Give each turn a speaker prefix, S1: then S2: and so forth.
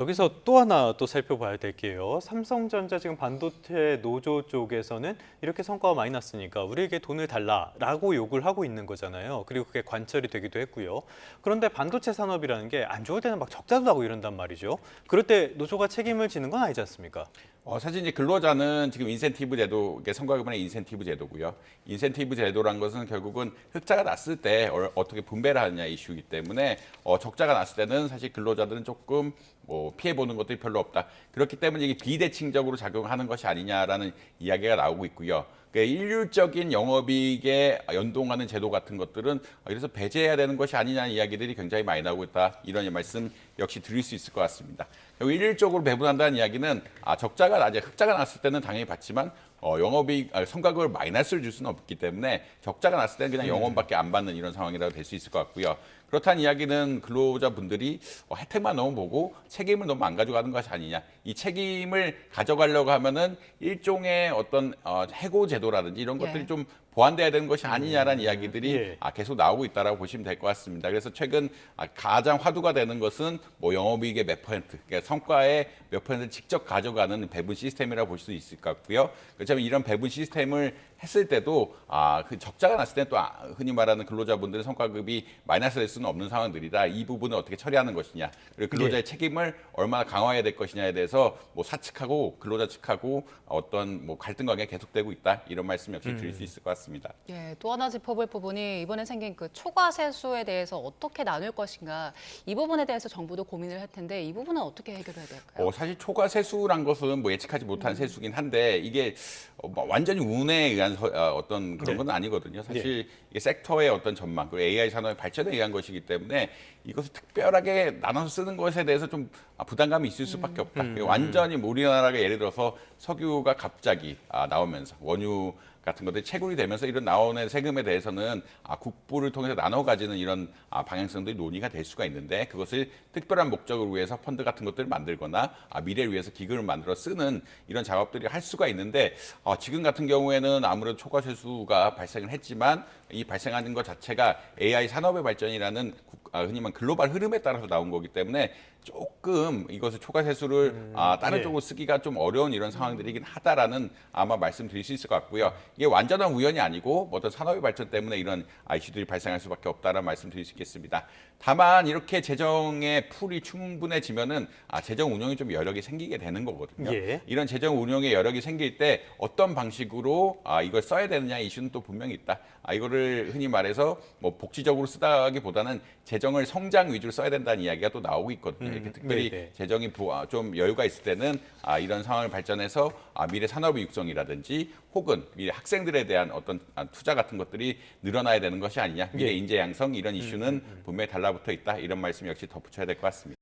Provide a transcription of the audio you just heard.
S1: 여기서 또 하나 또 살펴봐야 될 게요. 삼성전자 지금 반도체 노조 쪽에서는 이렇게 성과가 많이 났으니까 우리에게 돈을 달라라고 요구를 하고 있는 거잖아요. 그리고 그게 관철이 되기도 했고요. 그런데 반도체 산업이라는 게 안 좋을 때는 막 적자도 나고 이런단 말이죠. 그럴 때 노조가 책임을 지는 건 아니지 않습니까?
S2: 사실 이제 근로자는 지금 인센티브 제도, 이게 성과급의 인센티브 제도고요. 인센티브 제도란 것은 결국은 흑자가 났을 때 어떻게 분배를 하느냐 이슈이기 때문에 적자가 났을 때는 사실 근로자들은 조금 피해 보는 것들이 별로 없다. 그렇기 때문에 이게 비대칭적으로 작용하는 것이 아니냐라는 이야기가 나오고 있고요. 일률적인 영업이익에 연동하는 제도 같은 것들은 그래서 배제해야 되는 것이 아니냐는 이야기들이 굉장히 많이 나오고 있다. 이런 말씀 역시 드릴 수 있을 것 같습니다. 일률적으로 배분한다는 이야기는 적자가 나지 흑자가 났을 때는 당연히 받지만 영업이익 성과급을 마이너스를 줄 수는 없기 때문에 적자가 났을 때는 그냥 영원밖에 안 받는 이런 상황이라고 될 수 있을 것 같고요. 그렇다는 이야기는 근로자분들이 혜택만 너무 보고 책임을 너무 안 가져가는 것이 아니냐. 이 책임을 가져가려고 하면은 일종의 어떤 해고 제도라든지 이런 것들이 좀 보완돼야 되는 것이 아니냐라는 이야기들이 계속 나오고 있다라고 보시면 될 것 같습니다. 그래서 최근 가장 화두가 되는 것은 영업이익의 몇 %, 그러니까 성과의 몇 %를 직접 가져가는 배분 시스템이라고 볼 수 있을 것 같고요. 그렇다면 이런 배분 시스템을 했을 때도 그 적자가 났을 때 또 흔히 말하는 근로자분들의 성과급이 마이너스 될 수는 없는 상황들이다. 이 부분을 어떻게 처리하는 것이냐, 그리고 근로자의 책임을 얼마나 강화해야 될 것이냐에 대해서 사측하고 근로자 측하고 어떤 갈등 관계가 계속되고 있다. 이런 말씀 역시 드릴 수 있을 것 같습니다.
S3: 예, 또 하나 짚어볼 부분이 이번에 생긴 그 초과 세수에 대해서 어떻게 나눌 것인가, 이 부분에 대해서 정부도 고민을 할 텐데 이 부분은 어떻게 해결해야 될까요?
S2: 사실 초과 세수란 것은 예측하지 못한 세수긴 한데 이게 완전히 운에 의한 어떤 그런 건 아니거든요. 사실 이게 섹터의 어떤 전망, 그리고 AI 산업의 발전에 의한 것이기 때문에 이것을 특별하게 나눠서 쓰는 것에 대해서 좀 부담감이 있을 수밖에 없다. 완전히 우리나라가 예를 들어서 석유가 갑자기 나오면서 원유 같은 것들이 채굴이 되면서 이런 나오는 세금에 대해서는 국부를 통해서 나눠 가지는 이런 방향성들이 논의가 될 수가 있는데, 그것을 특별한 목적을 위해서 펀드 같은 것들을 만들거나 미래를 위해서 기금을 만들어 쓰는 이런 작업들이 할 수가 있는데, 지금 같은 경우에는 아무래도 초과 세수가 발생을 했지만 이 발생하는 것 자체가 AI 산업의 발전이라는 흔히 말하는 글로벌 흐름에 따라서 나온 거기 때문에 조금 이것을 초과 세수를 다른 쪽으로 쓰기가 좀 어려운 이런 상황들이긴 하다라는 아마 말씀드릴 수 있을 것 같고요. 이게 완전한 우연이 아니고 어떤 산업의 발전 때문에 이런 이슈들이 발생할 수밖에 없다라는 말씀드릴 수 있겠습니다. 다만 이렇게 재정의 풀이 충분해지면은 재정 운용이 좀 여력이 생기게 되는 거거든요. 이런 재정 운용의 여력이 생길 때 어떤 방식으로 이걸 써야 되느냐 이슈는 또 분명히 있다. 이거를 흔히 말해서 복지적으로 쓰다기보다는 재정을 성장 위주로 써야 된다는 이야기가 또 나오고 있거든요. 이렇게 특별히 재정이 좀 여유가 있을 때는 이런 상황을 발전해서 미래 산업의 육성이라든지 혹은 미래 학생들에 대한 어떤 투자 같은 것들이 늘어나야 되는 것이 아니냐. 미래 인재 양성 이런 이슈는 분명히 달라붙어 있다. 이런 말씀 역시 덧붙여야 될 것 같습니다.